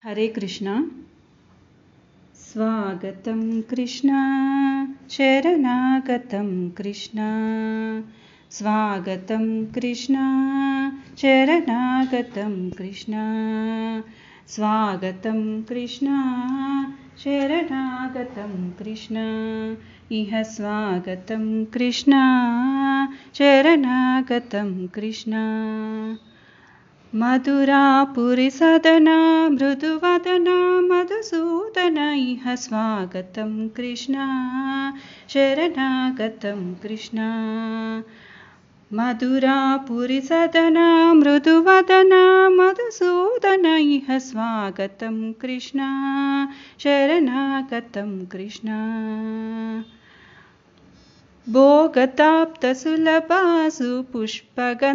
हरे कृष्ण। स्वागतं कृष्ण शरणागतं कृष्ण, स्वागतं कृष्ण शरणागतं कृष्ण, स्वागतं कृष्ण शरणागतं कृष्ण, इह स्वागतं कृष्ण शरणागतं कृष्ण। मधुरापुरी सदना मृदुवदना मधुसूदन, इह स्वागतं कृष्ण शरणागतं कृष्ण। मधुरापुरी सदना मृदुवदना मधुसूदन, इह स्वागतं कृष्ण शरणागतं कृष्ण। भोगताप्तसुलभा सुपुष्पगन्धकलभा,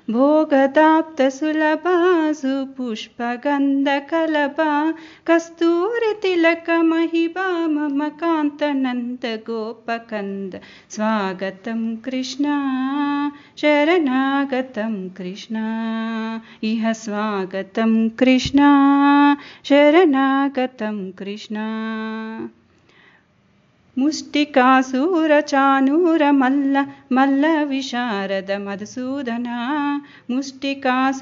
भोगताप्तसुलभा सुपुष्पगन्धकलभा, कस्तूरितिलकमहिमा मम कान्तनन्द गोपकन्द, स्वागतं कृष्ण शरणागतं कृष्ण, इह स्वागतं कृष्ण शरणागतं कृष्ण। मुष्टिकासूरचानूर मल्ल मल्ल विशारद मधुसूदना, मुष्टिकासूरचानूर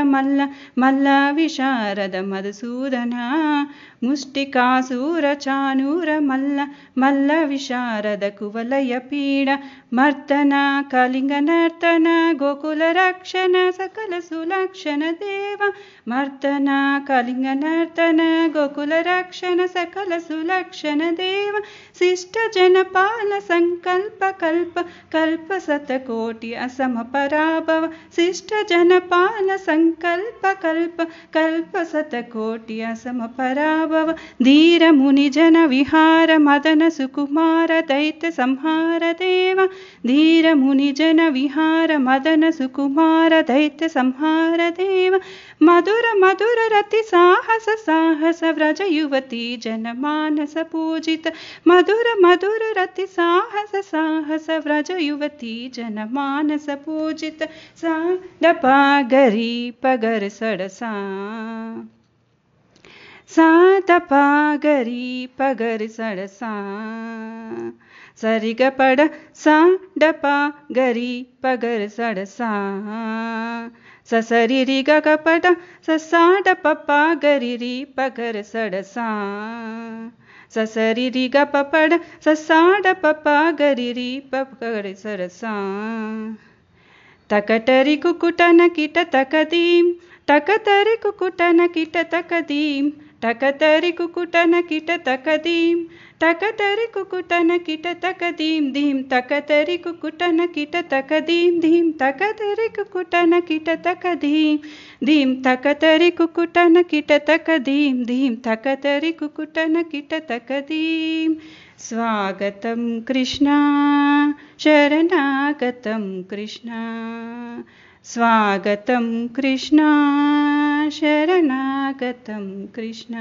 मल्ल मल्ल विशारद मधुसूदना, मुष्टिकासूरचानूर मल्ल मल्ल विशारद कुवलय पीड मर्दन कलिंगनर्तन गोकुलरक्षण सकल सुलक्षण देव, मर्दन कलिंगनर्तन गोकुलरक्षण सकल सुलक्षण देव, शिष्ट जनपाल संकल्प कल्प कल्प शतकोटि असम पराभव, शिष्ट जनपाल संकल्प कल्प कल्प शतकोटि असम पराभव, धीर मुनि जन विहार मदन सुकुमार दैत्य संहार देव, धीर मुनि जन विहार मदन सुकुमार दैत्य संहार देव, मधुर मधुर रति साहस साहस व्रज युवती जनमानस पूजित, मधुर मधुर रति साहस साहस व्रज युवती जनमानस पूजित, सा डपा गरी पगर सड़सा, सा दपा गरी पगर सड़सा, सरिग पड़ सा डपा गरी पगर सड़सा, ससरी रि ग पड़ ससा डपा गरी रि पगर सड़सा, ससरी रि ग पड़ ससा डपा गरी रि पगर सड़सा, तकटरी कुकुटन किट तकदीम टकतरी कुकुटन किट तकदीम, टकतरी कुकुटन किट तकदीम, टकतरी कुकुटन किट तकदीम धीम, तकतरी कुकुटन किट तकदीम धीम, तकतरी कुकुटन किट तकदीम धीम, तकतरी कुकुटन किट तकदीम धीम, तकतरी कुकुटन किट तकदीम। स्वागतं कृष्ण शरणागतं कृष्ण, स्वागतं कृष्ण शरणागतं कृष्ण।